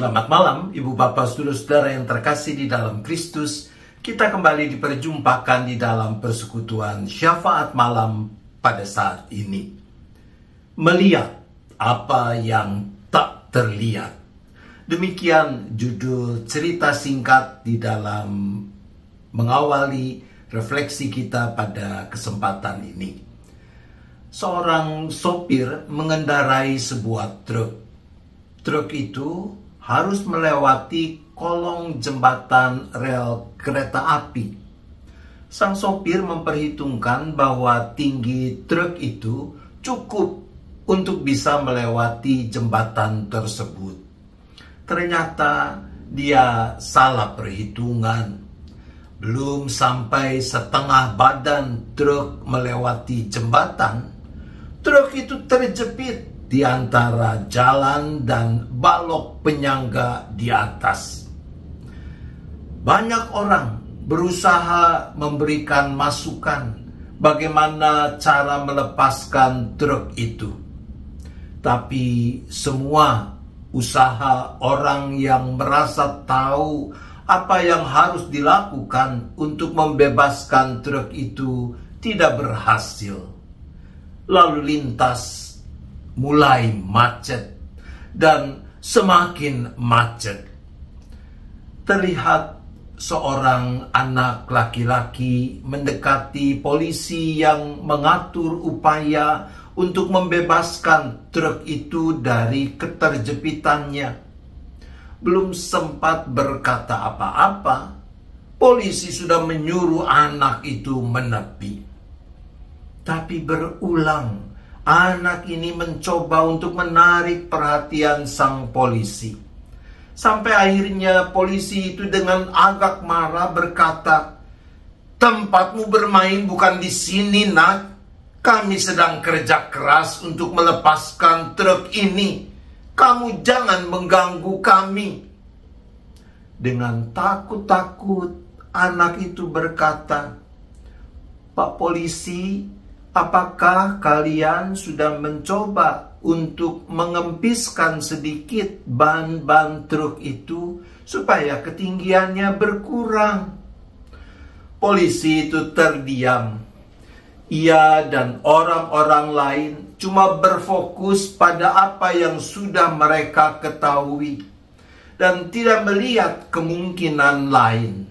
Selamat malam, Ibu Bapak, Saudara-saudara yang terkasih di dalam Kristus. Kita kembali diperjumpakan di dalam persekutuan syafaat malam pada saat ini. Melihat apa yang tak terlihat. Demikian judul cerita singkat di dalam mengawali refleksi kita pada kesempatan ini. Seorang sopir mengendarai sebuah truk. Truk itu harus melewati kolong jembatan rel kereta api. Sang sopir memperhitungkan bahwa tinggi truk itu cukup untuk bisa melewati jembatan tersebut. Ternyata dia salah perhitungan. Belum sampai setengah badan truk melewati jembatan, truk itu terjepit di antara jalan dan balok penyangga di atas. Banyak orang berusaha memberikan masukan bagaimana cara melepaskan truk itu. Tapi semua usaha orang yang merasa tahu apa yang harus dilakukan untuk membebaskan truk itu tidak berhasil. Lalu lintas mulai macet dan semakin macet. Terlihat seorang anak laki-laki mendekati polisi yang mengatur upaya untuk membebaskan truk itu dari keterjepitannya. Belum sempat berkata apa-apa, polisi sudah menyuruh anak itu menepi. Tapi berulang anak ini mencoba untuk menarik perhatian sang polisi. Sampai akhirnya polisi itu dengan agak marah berkata, "Tempatmu bermain bukan di sini, nak. Kami sedang kerja keras untuk melepaskan truk ini. Kamu jangan mengganggu kami." Dengan takut-takut anak itu berkata, "Pak polisi, apakah kalian sudah mencoba untuk mengempiskan sedikit ban-ban truk itu supaya ketinggiannya berkurang?" Polisi itu terdiam. Ia dan orang-orang lain cuma berfokus pada apa yang sudah mereka ketahui dan tidak melihat kemungkinan lain.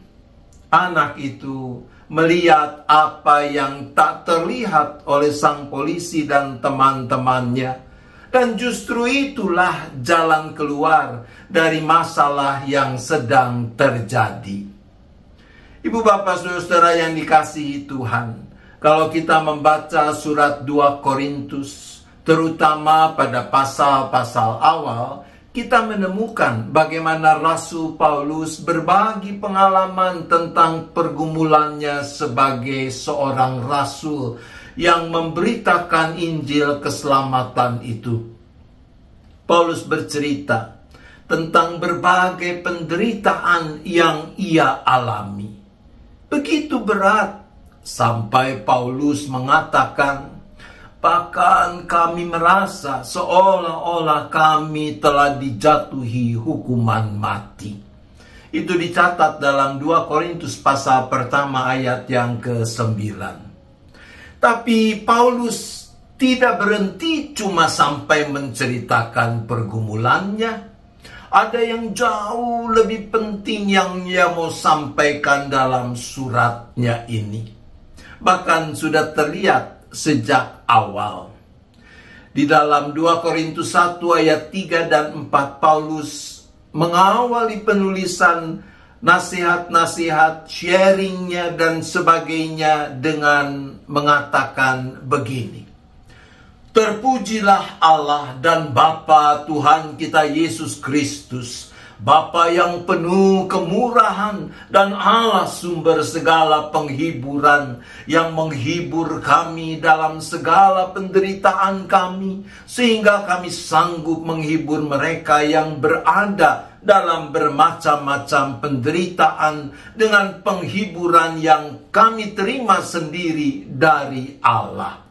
Anak itu melihat apa yang tak terlihat oleh sang polisi dan teman-temannya. Dan justru itulah jalan keluar dari masalah yang sedang terjadi. Ibu bapak saudara yang dikasihi Tuhan, kalau kita membaca surat 2 Korintus, terutama pada pasal-pasal awal, kita menemukan bagaimana Rasul Paulus berbagi pengalaman tentang pergumulannya sebagai seorang rasul yang memberitakan Injil keselamatan itu. Paulus bercerita tentang berbagai penderitaan yang ia alami. Begitu berat sampai Paulus mengatakan, "Bahkan kami merasa seolah-olah kami telah dijatuhi hukuman mati." Itu dicatat dalam 2 Korintus pasal pertama ayat yang ke-9. Tapi Paulus tidak berhenti cuma sampai menceritakan pergumulannya. Ada yang jauh lebih penting yang ia mau sampaikan dalam suratnya ini. Bahkan sudah terlihat sejak awal. Di dalam 2 Korintus 1 ayat 3 dan 4, Paulus mengawali penulisan nasihat-nasihat, sharingnya dan sebagainya dengan mengatakan begini. "Terpujilah Allah dan Bapa Tuhan kita Yesus Kristus, Bapa yang penuh kemurahan dan Allah sumber segala penghiburan, yang menghibur kami dalam segala penderitaan kami, sehingga kami sanggup menghibur mereka yang berada dalam bermacam-macam penderitaan dengan penghiburan yang kami terima sendiri dari Allah."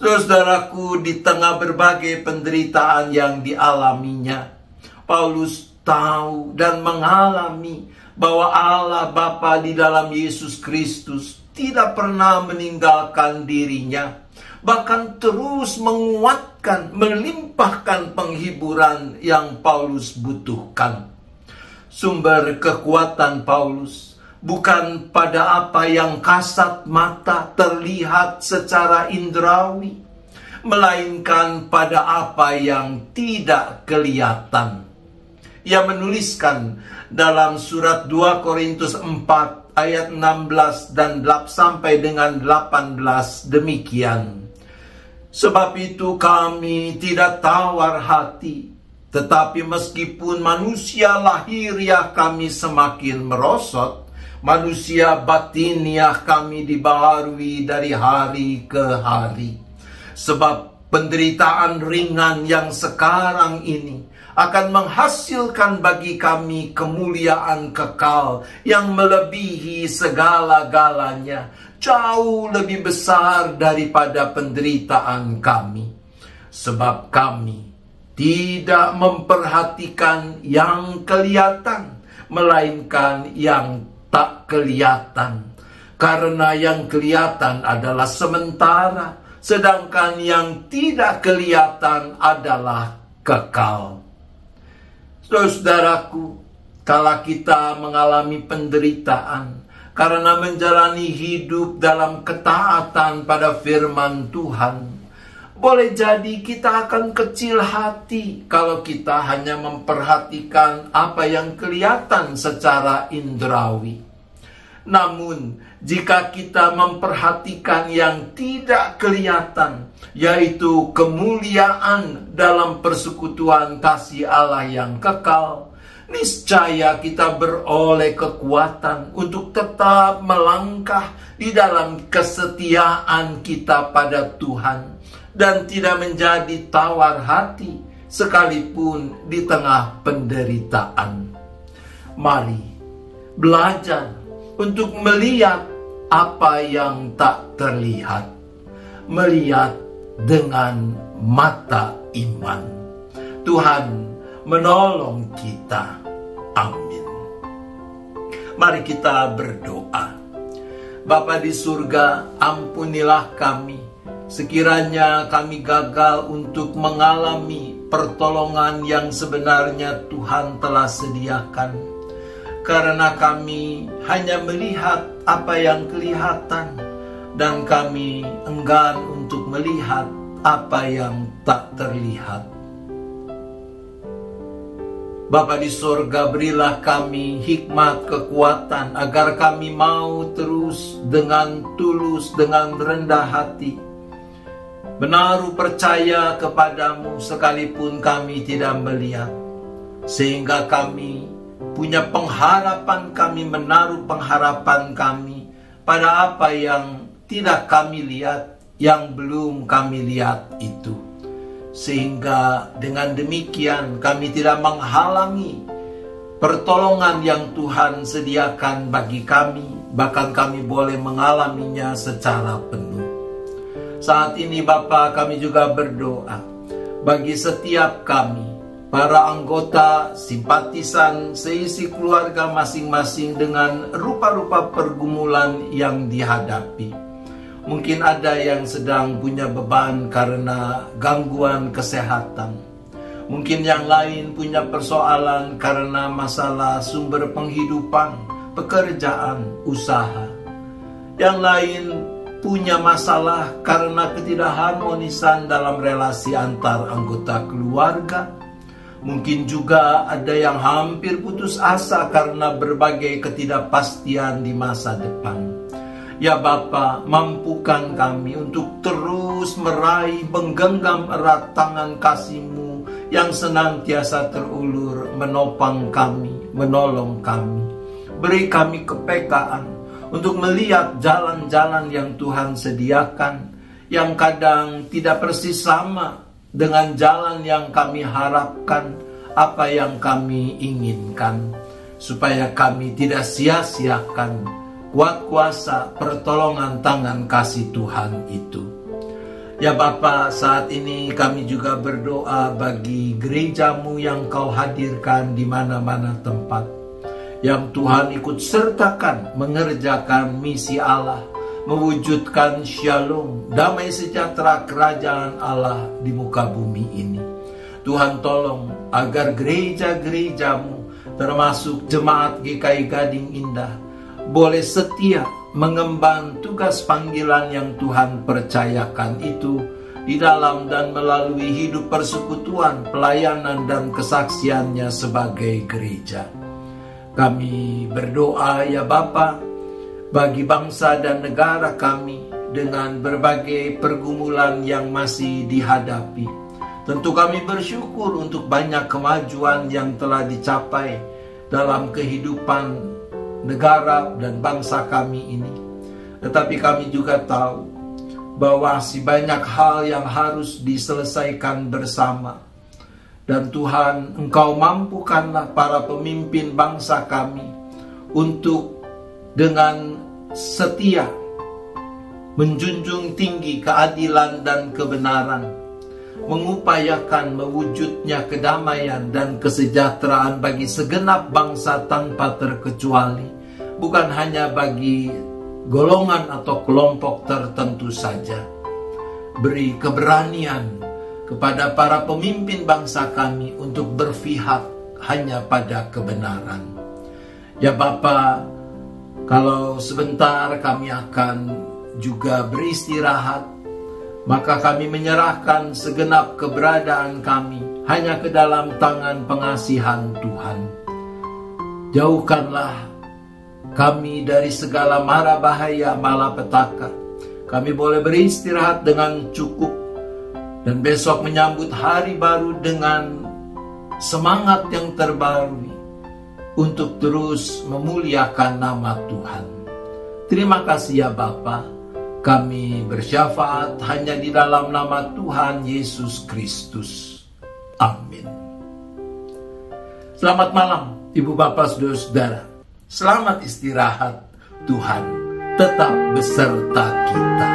Saudaraku, di tengah berbagai penderitaan yang dialaminya, Paulus tahu dan mengalami bahwa Allah Bapa di dalam Yesus Kristus tidak pernah meninggalkan dirinya, bahkan terus menguatkan, melimpahkan penghiburan yang Paulus butuhkan. Sumber kekuatan Paulus bukan pada apa yang kasat mata terlihat secara indrawi, melainkan pada apa yang tidak kelihatan. Ia menuliskan dalam surat 2 Korintus 4 ayat 16 dan sampai dengan 18 demikian. Sebab itu kami tidak tawar hati, tetapi meskipun manusia lahiriah kami semakin merosot, manusia batiniah kami dibaharui dari hari ke hari. Sebab penderitaan ringan yang sekarang ini akan menghasilkan bagi kami kemuliaan kekal yang melebihi segala-galanya, jauh lebih besar daripada penderitaan kami. Sebab kami tidak memperhatikan yang kelihatan, melainkan yang tak kelihatan. Karena yang kelihatan adalah sementara, sedangkan yang tidak kelihatan adalah kekal. Saudaraku, kala kita mengalami penderitaan karena menjalani hidup dalam ketaatan pada firman Tuhan, boleh jadi kita akan kecil hati kalau kita hanya memperhatikan apa yang kelihatan secara indrawi. Namun, jika kita memperhatikan yang tidak kelihatan, yaitu kemuliaan dalam persekutuan kasih Allah yang kekal, niscaya kita beroleh kekuatan untuk tetap melangkah di dalam kesetiaan kita pada Tuhan dan tidak menjadi tawar hati sekalipun di tengah penderitaan. Mari belajar untuk melihat apa yang tak terlihat, melihat dengan mata iman. Tuhan menolong kita. Amin. Mari kita berdoa. Bapa di surga, ampunilah kami sekiranya kami gagal untuk mengalami pertolongan yang sebenarnya Tuhan telah sediakan, karena kami hanya melihat apa yang kelihatan dan kami enggan untuk melihat apa yang tak terlihat. Bapa di surga, berilah kami hikmat kekuatan agar kami mau terus dengan tulus, dengan rendah hati menaruh percaya kepadamu sekalipun kami tidak melihat, sehingga kami punya pengharapan, kami menaruh pengharapan kami pada apa yang tidak kami lihat, yang belum kami lihat itu. Sehingga dengan demikian kami tidak menghalangi pertolongan yang Tuhan sediakan bagi kami, bahkan kami boleh mengalaminya secara penuh. Saat ini Bapa, kami juga berdoa bagi setiap kami, para anggota, simpatisan, seisi keluarga masing-masing dengan rupa-rupa pergumulan yang dihadapi. Mungkin ada yang sedang punya beban karena gangguan kesehatan. Mungkin yang lain punya persoalan karena masalah sumber penghidupan, pekerjaan, usaha. Yang lain punya masalah karena ketidakharmonisan dalam relasi antar anggota keluarga. Mungkin juga ada yang hampir putus asa karena berbagai ketidakpastian di masa depan. Ya Bapa, mampukan kami untuk terus meraih, menggenggam erat tangan kasih-Mu yang senantiasa terulur menopang kami, menolong kami. Beri kami kepekaan untuk melihat jalan-jalan yang Tuhan sediakan, yang kadang tidak persis sama dengan jalan yang kami harapkan, apa yang kami inginkan, supaya kami tidak sia-siakan kuat kuasa pertolongan tangan kasih Tuhan itu. Ya Bapa, saat ini kami juga berdoa bagi gerejamu yang Kau hadirkan di mana-mana tempat, yang Tuhan ikut sertakan mengerjakan misi Allah, mewujudkan shalom, damai sejahtera kerajaan Allah di muka bumi ini. Tuhan tolong agar gereja-gerejamu, termasuk jemaat GKI Gading Indah, boleh setia mengemban tugas panggilan yang Tuhan percayakan itu di dalam dan melalui hidup persekutuan, pelayanan dan kesaksiannya sebagai gereja. Kami berdoa ya Bapa, bagi bangsa dan negara kami dengan berbagai pergumulan yang masih dihadapi. Tentu kami bersyukur untuk banyak kemajuan yang telah dicapai dalam kehidupan negara dan bangsa kami ini. Tetapi kami juga tahu bahwa masih banyak hal yang harus diselesaikan bersama. Dan Tuhan, Engkau mampukanlah para pemimpin bangsa kami untuk dengan setia menjunjung tinggi keadilan dan kebenaran, mengupayakan mewujudnya kedamaian dan kesejahteraan bagi segenap bangsa tanpa terkecuali, bukan hanya bagi golongan atau kelompok tertentu saja. Beri keberanian kepada para pemimpin bangsa kami untuk berpihak hanya pada kebenaran. Ya Bapa, kalau sebentar kami akan juga beristirahat, maka kami menyerahkan segenap keberadaan kami hanya ke dalam tangan pengasihan Tuhan. Jauhkanlah kami dari segala mara bahaya malapetaka. Kami boleh beristirahat dengan cukup, dan besok menyambut hari baru dengan semangat yang terbarui untuk terus memuliakan nama Tuhan. Terima kasih ya Bapa. Kami bersyafaat hanya di dalam nama Tuhan Yesus Kristus. Amin. Selamat malam Ibu Bapak Saudara-saudara. Selamat istirahat. Tuhan tetap beserta kita.